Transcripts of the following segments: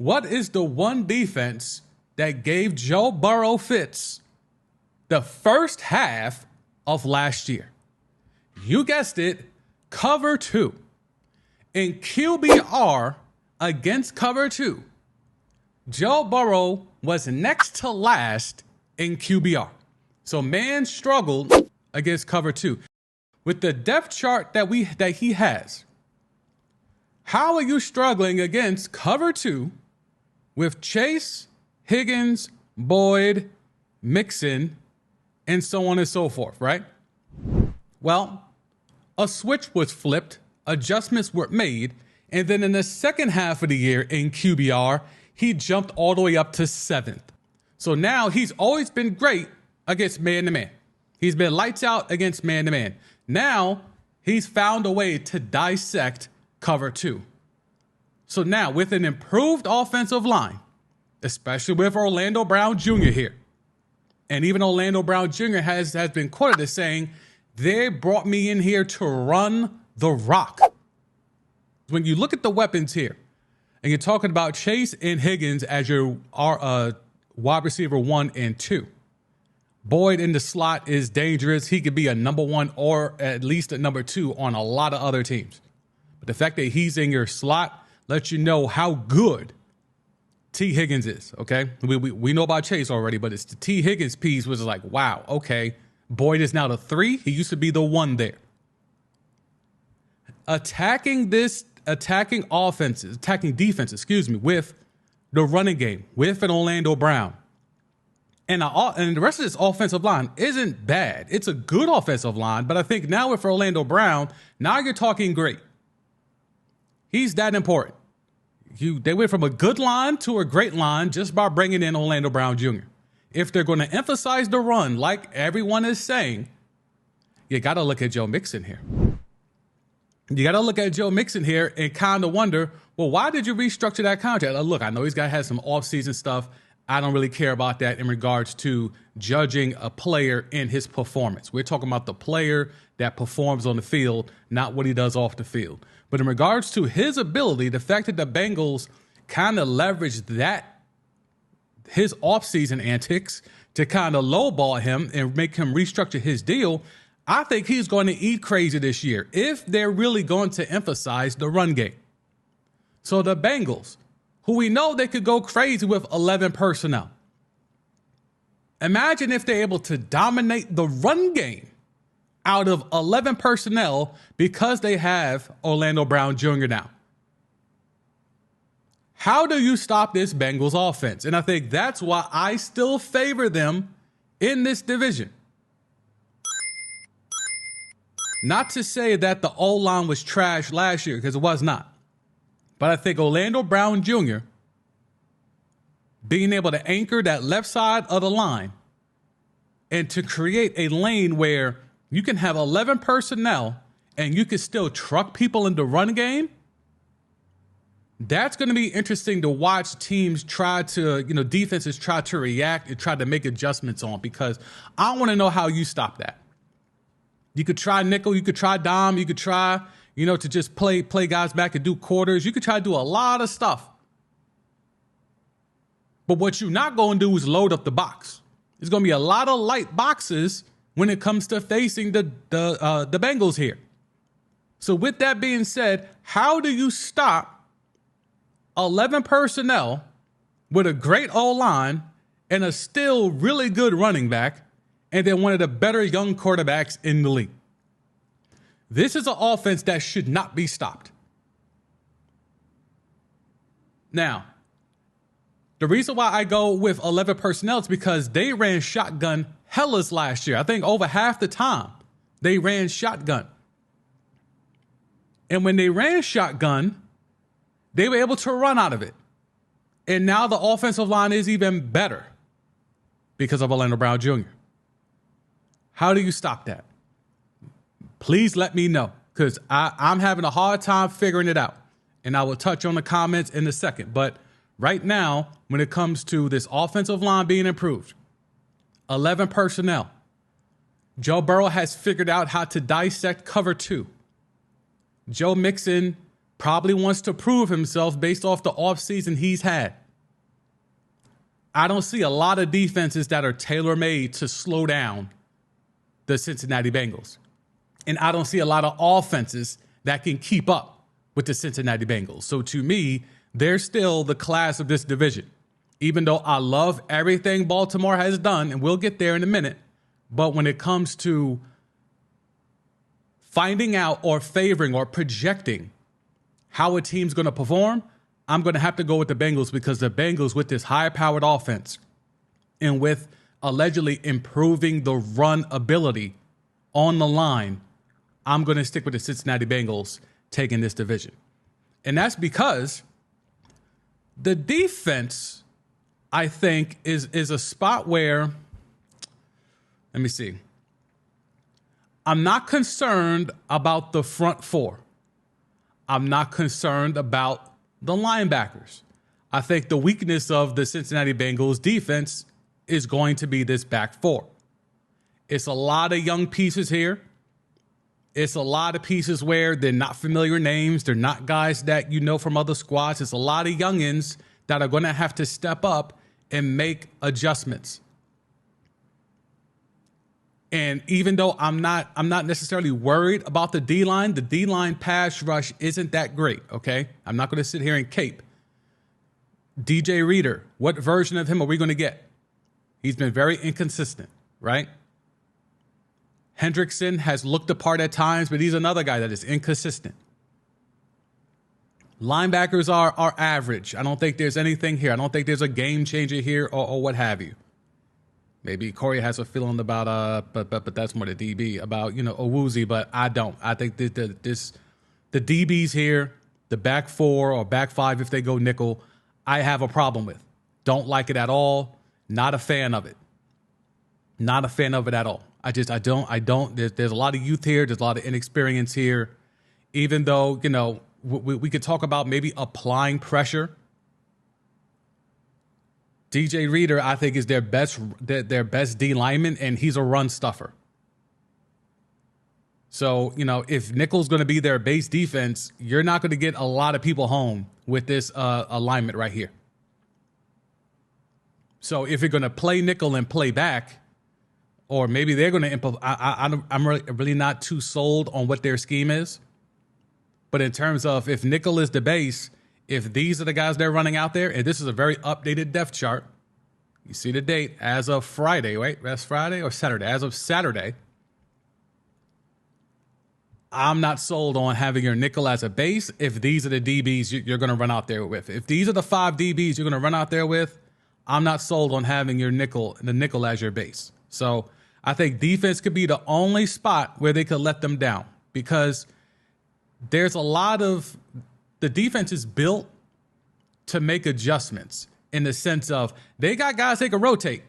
What is the one defense that gave Joe Burrow fits the first half of last year? You guessed it, cover 2. In QBR against cover 2, Joe Burrow was next to last in QBR. So man struggled against cover 2. With the depth chart that he has, how are you struggling against cover 2 with Chase, Higgins, Boyd, Mixon, and so on and so forth, right? Well, a switch was flipped, adjustments were made, and then in the second half of the year in QBR, he jumped all the way up to 7th. So now he's always been great against man-to-man. He's been lights out against man-to-man. Now he's found a way to dissect cover 2. So now with an improved offensive line, especially with Orlando Brown Jr. here, and even Orlando Brown Jr. has been quoted as saying, they brought me in here to run the rock. When you look at the weapons here, and you're talking about Chase and Higgins as your wide receiver 1 and 2. Boyd in the slot is dangerous. He could be a number 1 or at least a number 2 on a lot of other teams. But the fact that he's in your slot lets you know how good T. Higgins is, okay? We know about Chase already, but it's the T. Higgins piece was like, wow, okay. Boyd is now the 3. He used to be the 1 there. Attacking defenses, with the running game, with an Orlando Brown. And the rest of this offensive line isn't bad. It's a good offensive line, but I think now with Orlando Brown, now you're talking great. He's that important. They went from a good line to a great line just by bringing in Orlando Brown Jr. If they're going to emphasize the run, like everyone is saying, you got to look at Joe Mixon here. You got to look at Joe Mixon here and kind of wonder, well, why did you restructure that contract? Look, I know he's got to have some offseason stuff. I don't really care about that in regards to judging a player in his performance. We're talking about the player that performs on the field, not what he does off the field. But in regards to his ability, the fact that the Bengals kind of leveraged his offseason antics to kind of lowball him and make him restructure his deal, I think he's going to eat crazy this year if they're really going to emphasize the run game. So the Bengals, who we know they could go crazy with 11 personnel. Imagine if they're able to dominate the run game out of 11 personnel because they have Orlando Brown Jr. now. How do you stop this Bengals offense? And I think that's why I still favor them in this division. Not to say that the O-line was trash last year, because it was not. But I think Orlando Brown Jr. being able to anchor that left side of the line and to create a lane where you can have 11 personnel and you can still truck people in the run game, that's going to be interesting to watch teams try to, defenses try to react and try to make adjustments on, because I want to know how you stop that. You could try nickel, you could try dime, you could try, to just play guys back and do quarters. You could try to do a lot of stuff. But what you're not going to do is load up the box. There's going to be a lot of light boxes when it comes to facing the Bengals here. So with that being said, how do you stop 11 personnel with a great O-line and a still really good running back, and then one of the better young quarterbacks in the league? This is an offense that should not be stopped. Now, the reason why I go with 11 personnel is because they ran shotgun hellas last year. I think over half the time they ran shotgun. And when they ran shotgun, they were able to run out of it. And now the offensive line is even better because of Orlando Brown Jr. How do you stop that? Please let me know, because I'm having a hard time figuring it out. And I will touch on the comments in a second. But right now, when it comes to this offensive line being improved, 11 personnel, Joe Burrow has figured out how to dissect cover 2. Joe Mixon probably wants to prove himself based off the offseason he's had. I don't see a lot of defenses that are tailor-made to slow down the Cincinnati Bengals. And I don't see a lot of offenses that can keep up with the Cincinnati Bengals. So to me, they're still the class of this division. Even though I love everything Baltimore has done, and we'll get there in a minute, but when it comes to finding out or favoring or projecting how a team's going to perform, I'm going to have to go with the Bengals, because the Bengals, with this high-powered offense and with allegedly improving the run ability on the line, I'm going to stick with the Cincinnati Bengals taking this division. And that's because the defense, I think, is a spot where, let me see. I'm not concerned about the front four. I'm not concerned about the linebackers. I think the weakness of the Cincinnati Bengals defense is going to be this back four. It's a lot of young pieces here. It's a lot of pieces where they're not familiar names. They're not guys that you know from other squads. It's a lot of youngins that are going to have to step up and make adjustments. And even though I'm not necessarily worried about the D-line pass rush isn't that great, okay? I'm not going to sit here and cape. DJ Reader, what version of him are we going to get? He's been very inconsistent, right? Hendrickson has looked the part at times, but he's another guy that is inconsistent. Linebackers are average. I don't think there's anything here. I don't think there's a game changer here or what have you. Maybe Corey has a feeling about, but that's more the DB, about, Owuzie, but I don't. I think the DBs here, the back four or back five, if they go nickel, I have a problem with. Don't like it at all. Not a fan of it. Not a fan of it at all. I don't. There's a lot of youth here. There's a lot of inexperience here. Even though, we could talk about maybe applying pressure. DJ Reader, I think, is their best D lineman, and he's a run stuffer. So, if nickel's going to be their base defense, you're not going to get a lot of people home with this alignment right here. So if you're going to play nickel and play back, or maybe they're going to I'm really not too sold on what their scheme is. But in terms of if nickel is the base, if these are the guys they're running out there, and this is a very updated depth chart, you see the date as of Friday, right? That's Friday or Saturday? As of Saturday, I'm not sold on having your nickel as a base if these are the DBs you're going to run out there with. If these are the 5 DBs you're going to run out there with, I'm not sold on having the nickel as your base. So I think defense could be the only spot where they could let them down, because there's a lot of the defense is built to make adjustments in the sense of they got guys they can rotate.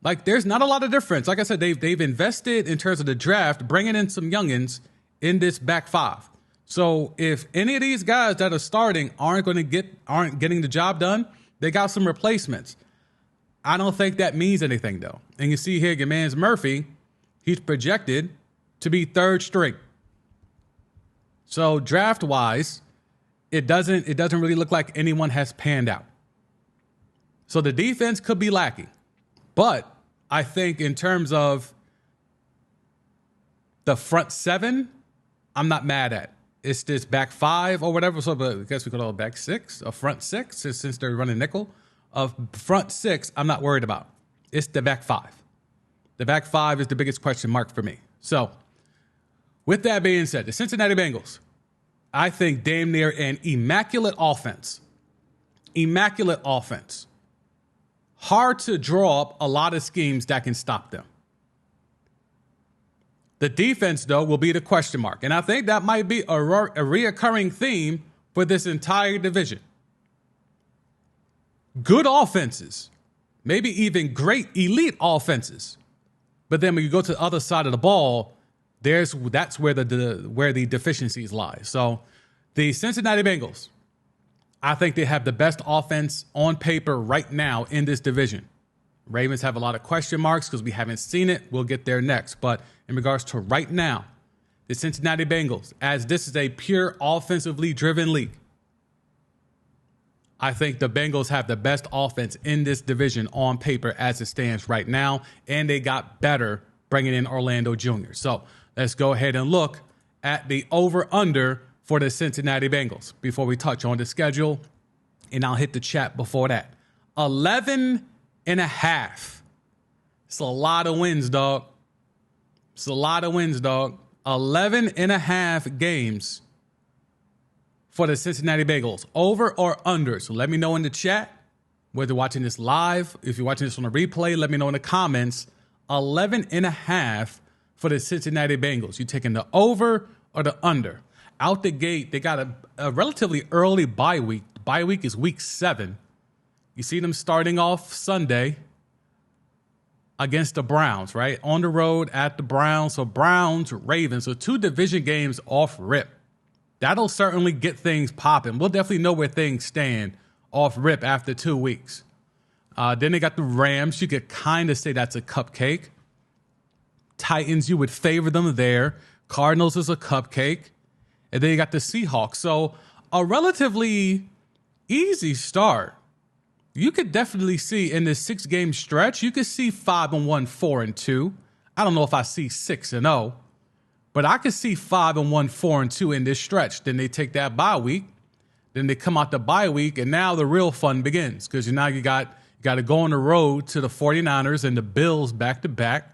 Like, there's not a lot of difference. Like I said, they've invested in terms of the draft, bringing in some youngins in this back five. So if any of these guys that are starting aren't getting the job done, they got some replacements. I don't think that means anything, though. And you see here, your man's Murphy, he's projected to be third string. So draft-wise, it doesn't really look like anyone has panned out. So the defense could be lacking. But I think in terms of the front seven, I'm not mad at. It's this back five or whatever. So I guess we could call it back six, or front six, since they're running nickel. Of front six, I'm not worried about. It's the back five. The back five is the biggest question mark for me. So with that being said, the Cincinnati Bengals, I think damn near an immaculate offense. Immaculate offense. Hard to draw up a lot of schemes that can stop them. The defense, though, will be the question mark. And I think that might be a reoccurring theme for this entire division. Good offenses, maybe even great elite offenses. But then when you go to the other side of the ball, that's where the deficiencies lie. So the Cincinnati Bengals, I think they have the best offense on paper right now in this division. Ravens have a lot of question marks because we haven't seen it. We'll get there next. But in regards to right now, the Cincinnati Bengals, as this is a pure offensively driven league. I think the Bengals have the best offense in this division on paper as it stands right now, and they got better bringing in Orlando Jr. So let's go ahead and look at the over-under for the Cincinnati Bengals before we touch on the schedule, and I'll hit the chat before that. 11 and a half. It's a lot of wins, dog. 11 and a half games for the Cincinnati Bengals. Over or under? So let me know in the chat, whether you're watching this live, if you're watching this on a replay, let me know in the comments. 11 and a half for the Cincinnati Bengals. You taking the over or the under? Out the gate, they got a relatively early bye week. The bye week is week 7. You see them starting off Sunday against the Browns, right? On the road at the Browns. So Browns, Ravens. So 2 division games off rip. That'll certainly get things popping. We'll definitely know where things stand off rip after 2 weeks. Then they got the Rams. You could kind of say that's a cupcake. Titans, you would favor them there. Cardinals is a cupcake. And then you got the Seahawks. So a relatively easy start. You could definitely see in this 6-game stretch, you could see 5-1, 4-2. I don't know if I see 6-0, but I could see 5-1, 4-2 in this stretch. Then they take that bye week. Then they come out the bye week, and now the real fun begins because now you got to go on the road to the 49ers and the Bills back-to-back.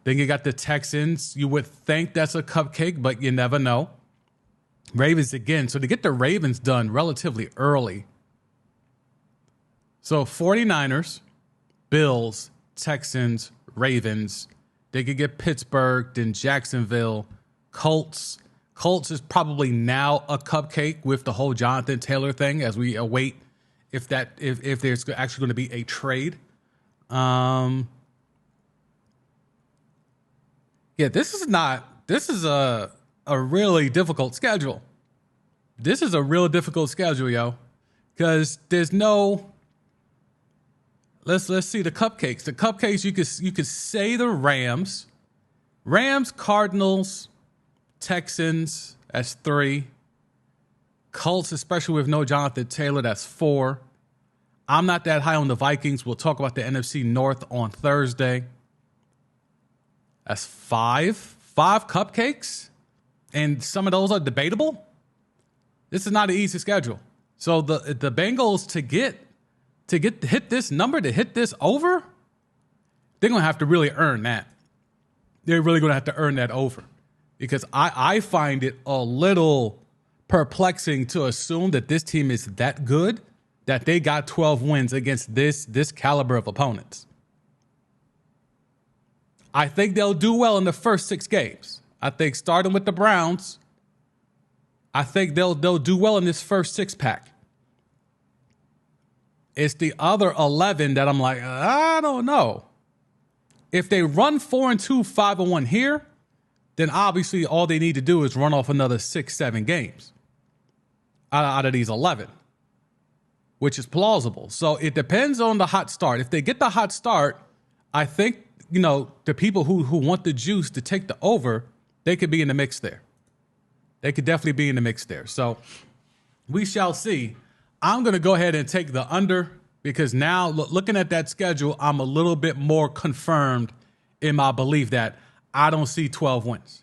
Then you got the Texans. You would think that's a cupcake, but you never know. Ravens again. So to get the Ravens done relatively early. So 49ers, Bills, Texans, Ravens. They could get Pittsburgh, then Jacksonville, Colts. Colts is probably now a cupcake with the whole Jonathan Taylor thing as we await if there's actually going to be a trade. This is a really difficult schedule. This is a real difficult schedule, yo, because there's no. Let's see the cupcakes. The cupcakes you could say the Rams, Cardinals, Texans. That's 3. Colts, especially with no Jonathan Taylor. That's 4. I'm not that high on the Vikings. We'll talk about the NFC North on Thursday. That's 5. 5 cupcakes, and some of those are debatable. This is not an easy schedule. So the Bengals to hit this number, to hit this over, they're going to have to really earn that. They're really going to have to earn that over because I find it a little perplexing to assume that this team is that good that they got 12 wins against this caliber of opponents. I think they'll do well in the first 6 games. I think starting with the Browns, I think they'll do well in this first 6-pack. It's the other 11 that I'm like, I don't know. If they run 4-2, 5-1 here, then obviously all they need to do is run off another 6, 7 games out of these 11, which is plausible. So it depends on the hot start. If they get the hot start, I think, the people who want the juice to take the over, they could be in the mix there. They could definitely be in the mix there. So we shall see. I'm going to go ahead and take the under because now looking at that schedule, I'm a little bit more confirmed in my belief that I don't see 12 wins.